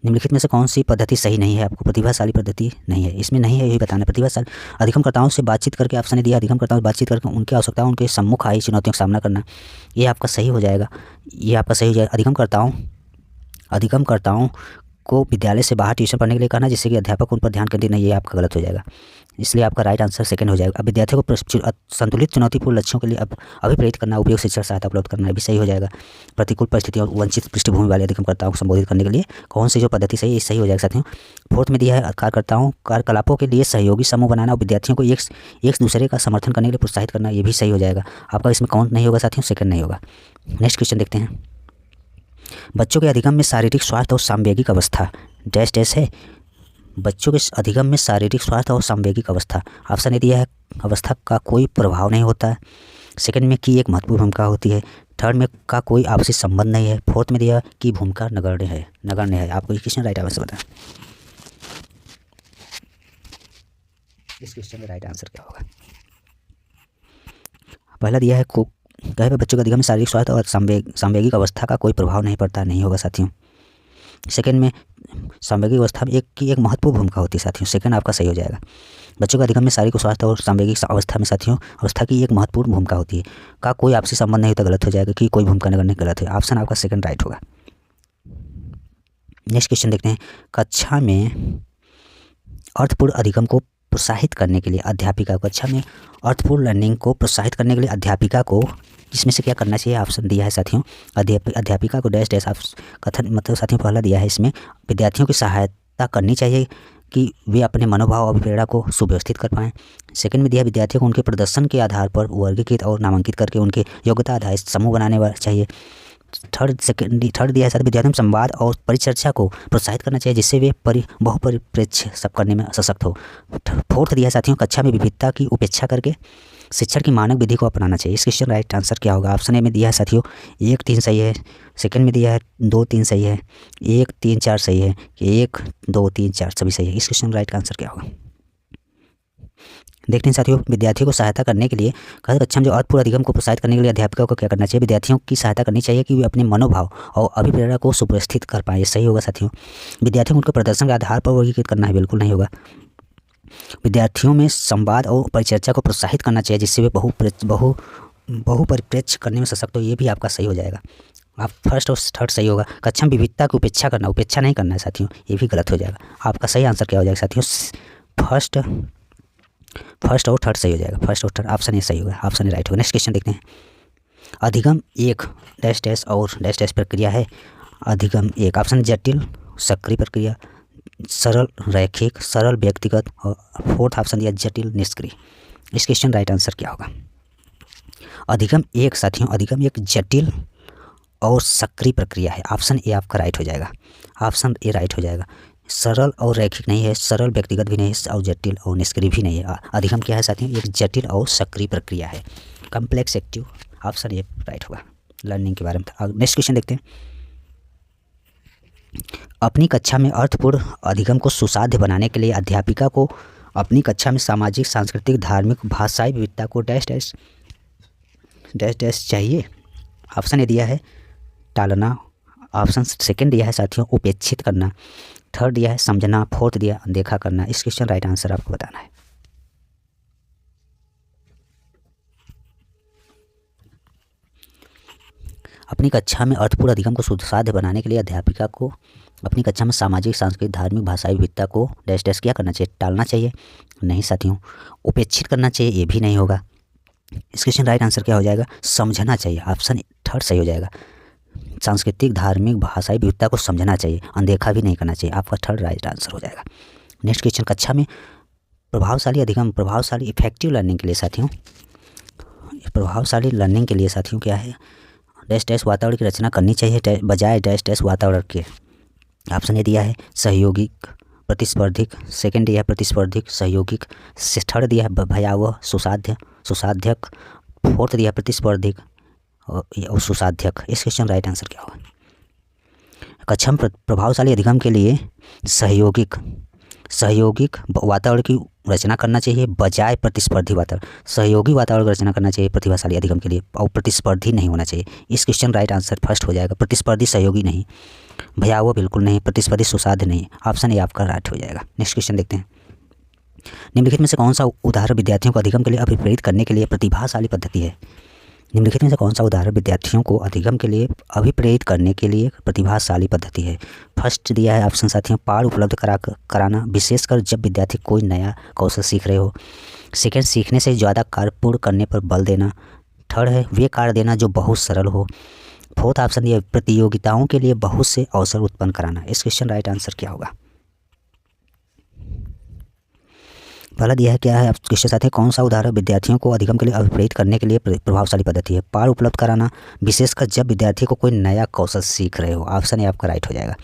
निम्नलिखित में से कौन सी पद्धति सही नहीं है। आपको प्रतिभाशाली पद्धति नहीं है, इसमें नहीं है, यही बताना है। प्रतिभाशाली अधिगमकर्ताओं से बातचीत करके, ऑप्शन दिया अधिगमकर्ताओं से बातचीत करके उनकी आवश्यकताओं उनके सम्मुख आई चुनौतियों का सामना करना, ये आपका सही हो जाएगा। ये आपका सही हो जाएगा। अधिगमकर्ताओं को विद्यालय से बाहर ट्यूशन पढ़ने के लिए कहना, जिससे कि अध्यापक उन पर ध्यान केंद्रित नहीं, ये आपका गलत हो जाएगा। इसलिए आपका राइट आंसर सेकंड हो जाएगा। अब विद्यार्थियों को संतुलित चुनौतीपूर्ण लक्ष्यों के लिए अभिप्रेरित करना, उपयोग शिक्षण सहायता उपलब्ध करना, भी सही हो जाएगा। प्रतिकूल परिस्थितियों और वंचित पृष्ठभूमि वाले अधिगमकर्ताओं को संबोधित करने के लिए कौन सी जो पद्धति सही है, सही हो जाएगा साथियों। फोर्थ में दिया है कार्यकलापों के लिए सहयोगी समूह बनाना और विद्यार्थियों को एक दूसरे का समर्थन करने के लिए प्रोत्साहित करना, ये भी सही हो जाएगा। आपका इसमें काउंट नहीं होगा साथियों, सेकंड नहीं होगा। नेक्स्ट क्वेश्चन देखते हैं, बच्चों के अधिगम में शारीरिक स्वास्थ्य और सांवेगिक अवस्था डैश है। बच्चों के अधिगम में शारीरिक स्वास्थ्य और सांवेगिक अवस्था, ऑप्शन ए दिया है अवस्था का कोई प्रभाव नहीं होता है। सेकंड में की एक महत्वपूर्ण भूमिका होती है। थर्ड में का कोई आपसी संबंध नहीं है। फोर्थ में दिया की भूमिका नगण्य है। आपको ये क्वेश्चन राइट आंसर बताएं। इस क्वेश्चन का राइट आंसर क्या होगा। पहला दिया है कहे पे बच्चों के अधिगम में शारीरिक स्वास्थ्य और सांवेगिक अवस्था का कोई प्रभाव नहीं पड़ता, नहीं होगा साथियों। सेकंड में सांवेगिक अवस्था में एक महत्वपूर्ण भूमिका होती है साथियों, सेकंड आपका सही हो जाएगा। बच्चों के अधिगम में शारीरिक स्वास्थ्य और सांवेगिक अवस्था में साथियों अवस्था की एक महत्वपूर्ण भूमिका होती है। का कोई आपसी संबंध नहीं होता, गलत हो जाएगा। कि कोई भूमिका नहीं, गलत है। ऑप्शन आपका सेकंड राइट होगा। नेक्स्ट क्वेश्चन देखते हैं, कक्षा में अर्थपूर्ण अधिगम को प्रोत्साहित करने के लिए अध्यापिका को, कक्षा में अर्थपूर्ण लर्निंग को प्रोत्साहित करने के लिए अध्यापिका को इसमें से क्या करना चाहिए। ऑप्शन दिया है साथियों अध्यापिका को डैश कथन, मतलब साथियों पहला दिया है इसमें विद्यार्थियों की सहायता करनी चाहिए कि वे अपने मनोभाव और प्रेरणा को सुव्यवस्थित कर पाएँ। सेकंड में दिया विद्यार्थियों को उनके प्रदर्शन के आधार पर वर्गीकृत और नामांकित करके उनके योग्यता आधारित समूह बनाने चाहिए। थर्ड दिया है साथ विद्यार्थियों में संवाद और परिचर्चा को प्रोत्साहित करना चाहिए, जिससे वे बहुपरिप्रेक्ष्य सब करने में सशक्त हो। फोर्थ दिया है साथियों कक्षा में विविधता की उपेक्षा करके शिक्षण की मानक विधि को अपनाना चाहिए। इस क्वेश्चन राइट आंसर क्या होगा। ऑप्शन ए में दिया है साथियों 1, 3 सही है। सेकंड में दिया है 2, 3 सही है। 1, 3, 4 सही है। 1, 2, 3, 4 सभी सही है। इस क्वेश्चन राइट आंसर क्या होगा। देखते हैं साथियों, विद्यार्थियों को सहायता करने के लिए कक्षा में जो अर्थपूर्ण अधिगम को प्रोत्साहित करने के लिए अध्यापिका को क्या करना चाहिए। विद्यार्थियों की सहायता करनी चाहिए कि वे अपने मनोभाव और अभिप्रेरणा को सुव्यवस्थित कर पाएँ, ये सही होगा साथियों। विद्यार्थियों को उनके प्रदर्शन के आधार पर वर्गीकृत करना है, बिल्कुल नहीं होगा। विद्यार्थियों में संवाद और परिचर्चा को प्रोत्साहित करना चाहिए जिससे वे बहुपरिप्रेक्ष्य करने में सशक्त हो। ये भी आपका सही हो जाएगा। आप फर्स्ट और थर्ड सही होगा। कक्षा में विविधता की उपेक्षा करना, उपेक्षा नहीं करना है साथियों, ये भी गलत हो जाएगा। आपका सही आंसर क्या हो जाएगा साथियों? फर्स्ट और थर्ड सही हो जाएगा। फर्स्ट और थर्ड, ऑप्शन ए सही होगा, ऑप्शन ए राइट होगा। नेक्स्ट क्वेश्चन देखते हैं। अधिगम एक डैश डैश और डैश डैश प्रक्रिया है। अधिगम एक, ऑप्शन जटिल सक्रिय प्रक्रिया, सरल रैखिक, सरल व्यक्तिगत, और फोर्थ ऑप्शन दिया जटिल निष्क्रिय। इस क्वेश्चन राइट आंसर क्या होगा? अधिगम एक साथियों, अधिगम एक जटिल और सक्रिय प्रक्रिया है। ऑप्शन ए आपका राइट हो जाएगा, ऑप्शन ए राइट हो जाएगा। सरल और रैखिक नहीं है, सरल व्यक्तिगत भी नहीं है, और जटिल और निष्क्रिय भी नहीं है। अधिगम क्या है साथियों? एक जटिल और सक्रिय प्रक्रिया है। Complex active, option A right होगा। लर्निंग के बारे में था। नेक्स्ट क्वेश्चन देखते हैं। अपनी कक्षा में अर्थपूर्ण अधिगम को सुसाध्य बनाने के लिए अध्यापिका को अपनी कक्षा में सामाजिक, सांस्कृतिक, धार्मिक, भाषाई विविधता को डैश डैश डैश डैश चाहिए। ऑप्शन ए दिया है टालना, ऑप्शन सेकंड दिया है साथियों उपेक्षित करना, थर्ड दिया है समझना, फोर्थ दिया अनदेखा करना। इस क्वेश्चन राइट आंसर आपको बताना है। अपनी कक्षा में अर्थपूर्ण अधिगम को सुसाध्य बनाने के लिए अध्यापिका को अपनी कक्षा में सामाजिक, सांस्कृतिक, धार्मिक, भाषाई विविधता को डैश डैश क्या करना चाहिए? टालना चाहिए? नहीं साथियों। उपेक्षित करना चाहिए? ये भी नहीं होगा। इस क्वेश्चन राइट आंसर क्या हो जाएगा? समझना चाहिए, ऑप्शन थर्ड सही हो जाएगा। सांस्कृतिक, धार्मिक, भाषाई विविधता को समझना चाहिए, अनदेखा भी नहीं करना चाहिए। आपका थर्ड राइट आंसर हो जाएगा। Next question. कक्षा में प्रभावशाली अधिगम, प्रभावशाली इफेक्टिव लर्निंग के लिए साथियों, प्रभावशाली लर्निंग के लिए साथियों क्या है? डैश डैश वातावरण की रचना करनी चाहिए बजाय डैश डैश वातावरण के। ऑप्शन ए दिया है सहयोगिक, प्रतिस्पर्धिक, सेकंड दिया है प्रतिस्पर्धिक, सहयोगिक, थर्ड दिया है भयावह, सुसाध्यक, फोर्थ दिया है प्रतिस्पर्धिक और सुसाध्यक। इस क्वेश्चन राइट आंसर क्या होगा? कक्षा में प्रभावशाली अधिगम के लिए सहयोगिक वातावरण की रचना करना चाहिए बजाय प्रतिस्पर्धी वातावरण। सहयोगी वातावरण की रचना करना चाहिए प्रतिभाशाली अधिगम के लिए, और प्रतिस्पर्धी नहीं होना चाहिए। इस क्वेश्चन राइट आंसर फर्स्ट हो जाएगा। प्रतिस्पर्धी सहयोगी नहीं, भयावह बिल्कुल नहीं, प्रतिस्पर्धी सुसाध्य नहीं। ऑप्शन ए आपका राइट हो जाएगा। नेक्स्ट क्वेश्चन देखते हैं। निम्नलिखित में से कौन सा उदाहरण विद्यार्थियों को अधिगम के लिए अभिप्रेरित करने के लिए प्रतिभाशाली पद्धति है? निम्नलिखित में से कौन सा उदाहरण विद्यार्थियों को अधिगम के लिए अभिप्रेरित करने के लिए प्रतिभाशाली पद्धति है? फर्स्ट दिया है ऑप्शन साथियों पाठ उपलब्ध कराना, विशेषकर जब विद्यार्थी कोई नया कौशल सीख रहे हो। सेकंड, सीखने से ज़्यादा कार्य पूर्ण करने पर बल देना। थर्ड है वे कार्य देना जो बहुत सरल हो। फोर्थ ऑप्शन दिया प्रतियोगिताओं के लिए बहुत से अवसर उत्पन्न कराना। इस क्वेश्चन राइट आंसर क्या होगा? पहला दिया है क्या है आप क्वेश्चन साथ है, कौन सा उदाहरण विद्यार्थियों को अधिगम के लिए अभिप्रेरित करने के लिए प्रभावशाली पद्धति है? पाठ उपलब्ध कराना, विशेषकर जब विद्यार्थी को कोई नया कौशल सीख रहे हो। ऑप्शन ए आपका राइट हो जाएगा।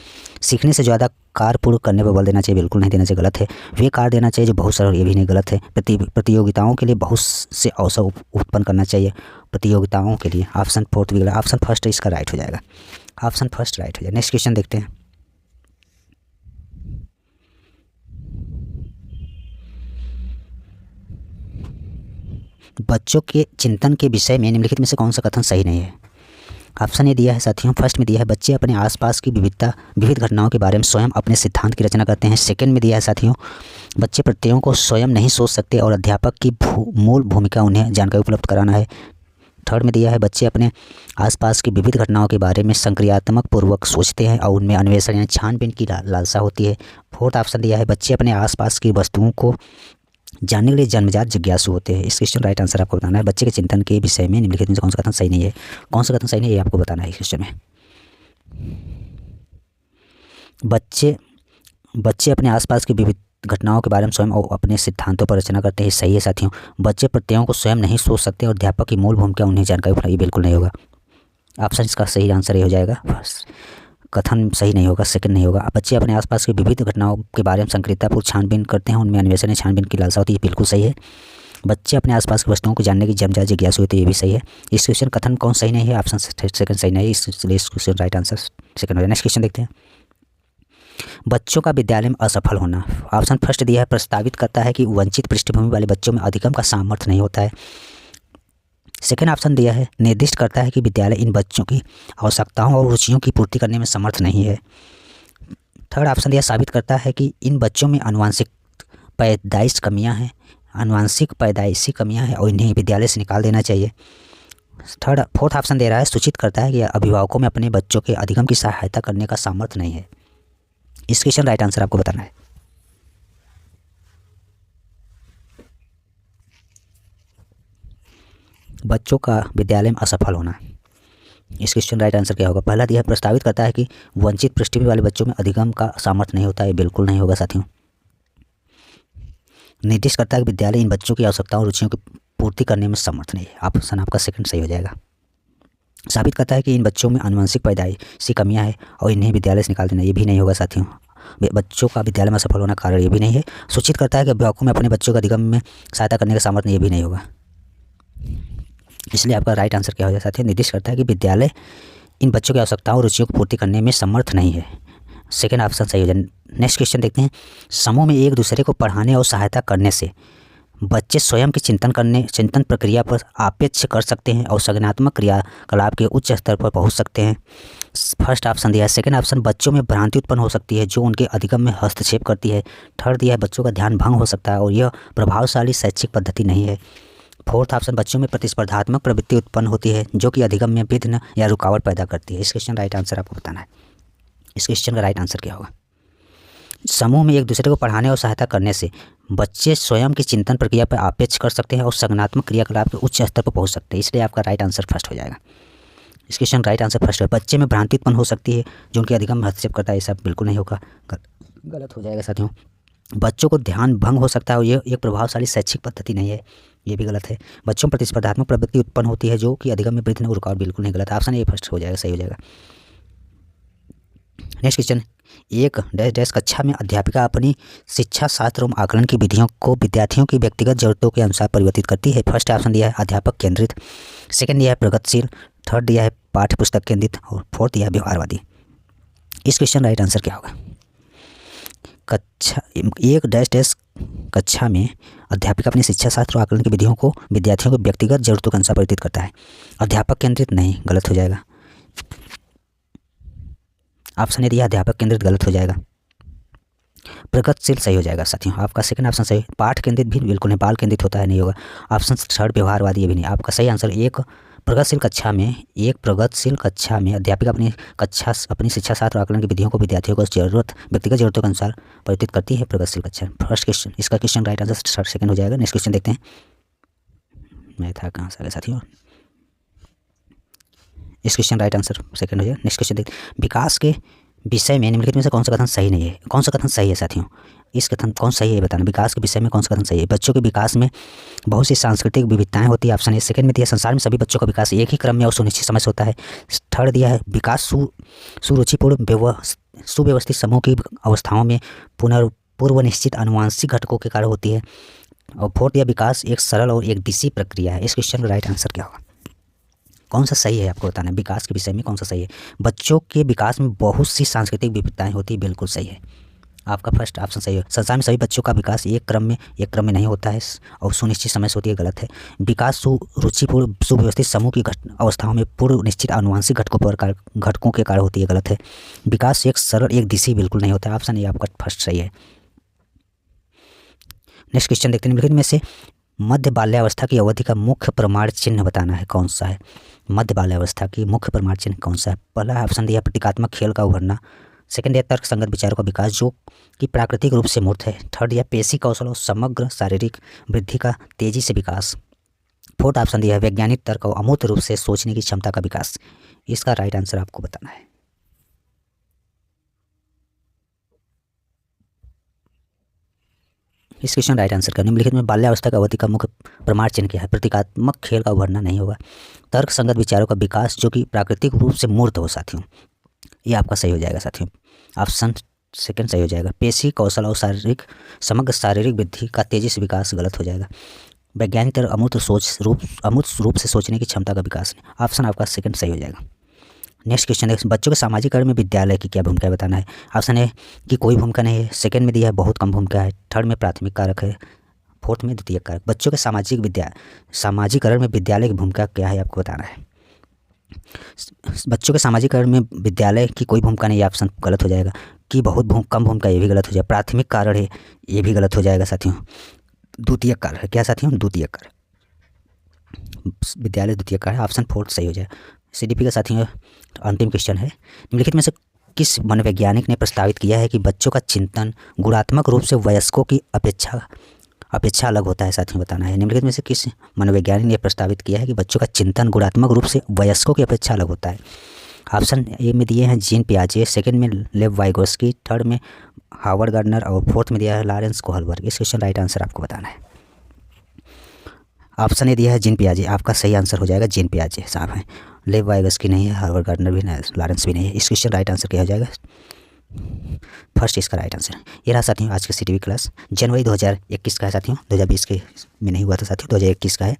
सीखने से ज़्यादा कार्य पूर्ण करने पर बल देना चाहिए, बिल्कुल नहीं देना चाहिए, गलत है। वे कार्य देना चाहिए जो बहुत सरल, ये भी नहीं, गलत है। प्रतियोगिताओं के लिए बहुत से अवसर उत्पन्न करना चाहिए प्रतियोगिताओं के लिए। ऑप्शन फोर्थ भी गलत, ऑप्शन फर्स्ट इसका राइट हो जाएगा। ऑप्शन फर्स्ट राइट हो जाएगा। नेक्स्ट क्वेश्चन देखते हैं। बच्चों के चिंतन के विषय में निम्नलिखित में से कौन सा कथन सही नहीं है? ऑप्शन ए दिया है साथियों, फर्स्ट में दिया है बच्चे अपने आसपास की विविध घटनाओं के बारे में स्वयं अपने सिद्धांत की रचना करते हैं। सेकंड में दिया है साथियों बच्चे प्रत्ययों को स्वयं नहीं सोच सकते और अध्यापक की मूल भूमिका उन्हें जानकारी उपलब्ध कराना है। थर्ड में दिया है बच्चे अपने आसपास की विविध घटनाओं के बारे में संक्रियात्मक पूर्वक सोचते हैं और उनमें अन्वेषण यानी छानबीन की लालसा होती है। फोर्थ ऑप्शन दिया है बच्चे अपने आसपास की वस्तुओं को जानने के लिए जन्मजात जिज्ञासु होते हैं। इस क्वेश्चन राइट आंसर आपको बताना है। बच्चे के चिंतन के विषय में निम्नलिखित में से कौन सा कथन सही नहीं है? कौन सा कथन सही नहीं है ये आपको बताना है इस क्वेश्चन में। बच्चे अपने आसपास की विविध घटनाओं के बारे में स्वयं और अपने सिद्धांतों पर रचना करते हैं, सही है साथियों। बच्चे प्रत्ययों को स्वयं नहीं सोच सकते और अध्यापक की मूल भूमिका उन्हें जानकारी उपलब्ध, ये बिल्कुल नहीं होगा। ऑप्शन इसका सही आंसर ये हो जाएगा। फर्स्ट कथन सही नहीं होगा, सेकंड नहीं होगा। बच्चे अपने आसपास की विविध घटनाओं के बारे में संक्रियतापूर्वक छानबीन करते हैं, उनमें अन्वेषण या छानबीन की लालसा होती है, बिल्कुल सही है। बच्चे अपने आसपास की वस्तुओं को जानने की जन्मजात जिज्ञासु होती है, ये भी सही है। इस क्वेश्चन कथन कौन सही नहीं है? ऑप्शन सेकंड सही नहीं है, इसलिए इस क्वेश्चन राइट आंसर सेकंड हो जाए। नेक्स्ट क्वेश्चन देखते हैं। बच्चों का विद्यालय में असफल होना। ऑप्शन फर्स्ट दिया है प्रस्तावित करता है कि वंचित पृष्ठभूमि वाले बच्चों में अधिगम का सामर्थ्य नहीं होता है। सेकेंड ऑप्शन दिया है निर्दिष्ट करता है कि विद्यालय इन बच्चों की आवश्यकताओं और रुचियों की पूर्ति करने में समर्थ नहीं है। थर्ड ऑप्शन दिया साबित करता है कि इन बच्चों में आनुवंशिक पैदाइश कमियां हैं, आनुवंशिक पैदाइशी कमियां हैं और इन्हें विद्यालय से निकाल देना चाहिए। फोर्थ ऑप्शन दे रहा है, सूचित करता है कि अभिभावकों में अपने बच्चों के अधिगम की सहायता करने का सामर्थ्य नहीं है। इस क्वेश्चन राइट आंसर आपको बताना है। बच्चों का विद्यालय में असफल होना, इस क्वेश्चन राइट आंसर क्या होगा? पहला दिया प्रस्तावित करता है कि वंचित पृष्ठभूमि वाले बच्चों में अधिगम का सामर्थ्य नहीं होता है, बिल्कुल नहीं होगा साथियों। निर्दिष्ट करता है कि विद्यालय इन बच्चों की आवश्यकताओं और रुचियों की पूर्ति करने में समर्थ नहीं है, ऑप्शन आपका सेकंड सही हो जाएगा। साबित करता है कि इन बच्चों में आनुवंशिक पैदाइशी कमियां हैं और इन्हें विद्यालय से निकाल देना, ये भी नहीं होगा साथियों। बच्चों का विद्यालय में असफल होना कारण ये भी नहीं है। सूचित करता है कि अभिभावकों में अपने बच्चों का अधिगम में सहायता करने का सामर्थ्य, ये भी नहीं होगा। इसलिए आपका राइट आंसर क्या हो जाएगा साथियों? निर्दिष्ट करता है कि विद्यालय इन बच्चों की आवश्यकताओं और रुचियों को पूर्ति करने में समर्थ नहीं है, सेकेंड ऑप्शन सही हो जाए। नेक्स्ट क्वेश्चन देखते हैं। समूह में एक दूसरे को पढ़ाने और सहायता करने से बच्चे स्वयं की चिंतन प्रक्रिया पर आपेक्ष कर सकते हैं और संज्ञानात्मक क्रियाकलाप के उच्च स्तर पर पहुंच सकते हैं। फर्स्ट ऑप्शन दिया है। सेकेंड ऑप्शन, बच्चों में भ्रांति उत्पन्न हो सकती है जो उनके अधिगम में हस्तक्षेप करती है। थर्ड दिया है, बच्चों का ध्यान भंग हो सकता है और यह प्रभावशाली शैक्षिक पद्धति नहीं है। फोर्थ ऑप्शन, बच्चों में प्रतिस्पर्धात्मक प्रवृत्ति उत्पन्न होती है जो कि अधिगम में विघ्न या रुकावट पैदा करती है। इस क्वेश्चन राइट आंसर आपको बताना है। इस क्वेश्चन का राइट आंसर क्या होगा? समूह में एक दूसरे को पढ़ाने और सहायता करने से बच्चे स्वयं की चिंतन प्रक्रिया पर आपेक्ष कर सकते हैं और संज्ञानात्मक क्रियाकलाप के उच्च स्तर पर पहुंच सकते हैं, इसलिए आपका राइट आंसर फर्स्ट हो जाएगा। इस क्वेश्चन राइट आंसर फर्स्ट है। बच्चे में भ्रांति उत्पन्न हो सकती है जो उनके अधिगम में हस्तक्षेप करता है, ये सब बिल्कुल नहीं होगा, गलत हो जाएगा साथियों। बच्चों को ध्यान भंग हो सकता है और यह एक प्रभावशाली शैक्षिक पद्धति नहीं है, ये भी गलत है। बच्चों में प्रतिस्पर्धात्मक प्रवृत्ति उत्पन्न होती है जो कि अधिगम में वृद्धि और रुकावट, बिल्कुल नहीं, गलत। ऑप्शन ए फर्स्ट हो जाएगा, सही हो जाएगा। नेक्स्ट क्वेश्चन, एक डैश कक्षा में अध्यापिका अपनी शिक्षा शास्त्र एवं आकलन की विधियों को विद्यार्थियों की व्यक्तिगत जरूरतों के अनुसार परिवर्तित करती है। फर्स्ट ऑप्शन दिया है अध्यापक केंद्रित, सेकंड दिया है प्रगतिशील, थर्ड दिया है पाठ्य पुस्तक केंद्रित और फोर्थ दिया है व्यवहारवादी। इस क्वेश्चन राइट आंसर क्या होगा? एक डैश कक्षा में अध्यापिका अपनी शिक्षा शास्त्र और आकलन की विधियों को विद्यार्थियों को व्यक्तिगत जरूरतों के अनुसार परिवर्तित करता है। अध्यापक केंद्रित नहीं, गलत हो जाएगा। ऑप्शन ए दिया अध्यापक केंद्रित, गलत हो जाएगा। प्रगतिशील सही हो जाएगा साथियों, आपका सेकंड ऑप्शन सही। पाठ केंद्रित भी बिल्कुल नहीं, बाल केंद्रित होता है, नहीं होगा। ऑप्शन थर्ड व्यवहारवादी, ये भी नहीं। आपका सही आंसर एक प्रगतिशील कक्षा में अध्यापिका अपनी शिक्षा शास्त्र और आकलन की विधियों को विद्यार्थियों को व्यक्तिगत जरूरतों के अनुसार परिवर्तित करती है, प्रगतिशील कक्षा। फर्स्ट क्वेश्चन, इसका क्वेश्चन राइट आंसर सेकंड हो जाएगा। नेक्स्ट क्वेश्चन देखते हैं। मैं था कहाँ से आ गया साथियों? इस क्वेश्चन राइट आंसर सेकंड हो जाएगा। नेक्स्ट क्वेश्चन देखते हैं। विकास के विषय में निम्नलिखित में से कौन सा कथन सही नहीं है? कौन सा कथन सही है साथियों? इस कथन कौन सही है बताना। विकास के विषय में कौन सा कथन सही है? बच्चों के विकास में बहुत सी सांस्कृतिक विविधताएं होती है, ऑप्शन ए। सेकंड में दिया संसार में सभी बच्चों का विकास एक ही क्रम में और सुनिश्चित समय से होता है। थर्ड दिया है विकास सुरुचिपूर्ण सुव्यवस्थित समूह की अवस्थाओं में पूर्व निश्चित आनुवंशिक घटकों के कारण होती है। और फोर्थ दिया विकास एक सरल और एक दिशी प्रक्रिया है। इस क्वेश्चन का राइट आंसर क्या होगा? कौन सा सही है आपको बताना है। विकास के विषय में कौन सा सही है? बच्चों के विकास में बहुत सी सांस्कृतिक विविधताएं होती है, बिल्कुल सही है। आपका फर्स्ट ऑप्शन सही है। संसार में सभी बच्चों का विकास एक क्रम में नहीं होता है और सुनिश्चित समय से होती है, गलत है। विकास सुरुचिपूर्ण सुव्यवस्थित समूह की अवस्थाओं में पूर्व निश्चित आनुवंशिक घटकों के कारण होती है, गलत है। विकास एक सरल एक दिशी, बिल्कुल नहीं होता है, ऑप्शन ए आपका फर्स्ट सही है। नेक्स्ट क्वेश्चन देखते हैं। निम्नलिखित में से मध्य बाल्यावस्था की अवधि का मुख्य प्रमाण चिन्ह बताना है, कौन सा है? मध्य बाल्यावस्था की मुख्य प्रमाण चिन्ह कौन सा है? पहला ऑप्शन दिया प्रतीकात्मक खेल का उभरना, सेकंड दिया तर्क संगत विचारों का विकास जो कि प्राकृतिक रूप से मूर्त है, थर्ड दिया पेशी कौशल और समग्र शारीरिक वृद्धि का तेजी से विकास, फोर्थ ऑप्शन दिया है वैज्ञानिक तर्क और अमूर्त रूप से सोचने की क्षमता का विकास। इसका राइट आंसर आपको बताना है। इस क्वेश्चन राइट आंसर का निम्नलिखित में बाल्यावस्था की अवधि का मुख्य प्रमाण चिन्ह क्या है? प्रतीकात्मक खेल का उभरना, नहीं होगा। तर्क संगत विचारों का विकास जो कि प्राकृतिक रूप से मूर्त हो साथियों, ये आपका सही हो जाएगा साथियों। ऑप्शन सेकंड सही हो जाएगा। पेशी कौशल और समग्र शारीरिक वृद्धि का तेजी से विकास, गलत हो जाएगा। वैज्ञानिक तर्क अमूर्त रूप से सोचने की क्षमता का विकास, ऑप्शन आपका सेकंड सही हो जाएगा। नेक्स्ट क्वेश्चन है बच्चों के सामाजिकरण में विद्यालय की क्या भूमिका है बताना है। ऑप्शन है कि कोई भूमिका नहीं है, सेकंड में दिया है बहुत कम भूमिका है, थर्ड में प्राथमिक कारक है, फोर्थ में द्वितीयक कारक। बच्चों के सामाजिकरण में विद्यालय की भूमिका क्या है आपको बताना है। बच्चों के सामाजिकरण में विद्यालय की कोई भूमिका नहीं, ऑप्शन गलत हो जाएगा। कि बहुत कम भूमिका, ये भी गलत हो जाएगा। प्राथमिक कारण है, ये भी गलत हो जाएगा साथियों। द्वितीयक कारण है, क्या साथियों? द्वितीयक कारण, विद्यालय द्वितीयक कारण है, ऑप्शन 4 सही हो जाएगा। CDP का साथियों अंतिम क्वेश्चन है, निम्नलिखित में से किस मनोवैज्ञानिक ने प्रस्तावित किया है कि बच्चों का चिंतन गुणात्मक रूप से वयस्कों की अपेक्षा अलग होता है? साथियों बताना है, निम्नलिखित में से किस मनोवैज्ञानिक ने प्रस्तावित किया है कि बच्चों का चिंतन गुणात्मक रूप से वयस्कों की अपेक्षा अलग होता है? ऑप्शन ए में दिए हैं जीन पियाजे, सेकंड में लेव वाइगोस्की, थर्ड में हावर्ड गार्डनर और फोर्थ में दिया है लॉरेंस कोहलबर्ग। इस क्वेश्चन राइट आंसर आपको बताना है। ऑप्शन ए दिया है जीन पियाजे, आपका सही आंसर हो जाएगा जीन पियाजे साहब है। लेव वाइगोस्की नहीं है, हावर्ड गार्डनर भी नहीं, लॉरेंस भी नहीं है। इस क्वेश्चन राइट आंसर क्या हो जाएगा? फर्स्ट इसका राइट आंसर। ये रहा साथियों आज के CDP क्लास, जनवरी 2021 का है साथियों, 2020 के में नहीं हुआ था साथियों, 2021 का है।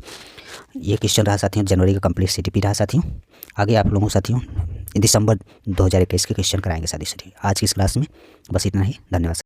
ये क्वेश्चन रहा साथियों, जनवरी का कंप्लीट CDP रहा साथियों। आगे आप लोगों साथियों दिसंबर 2021 के क्वेश्चन कराएंगे साथियों। आज की इस क्लास में बस इतना ही, धन्यवाद।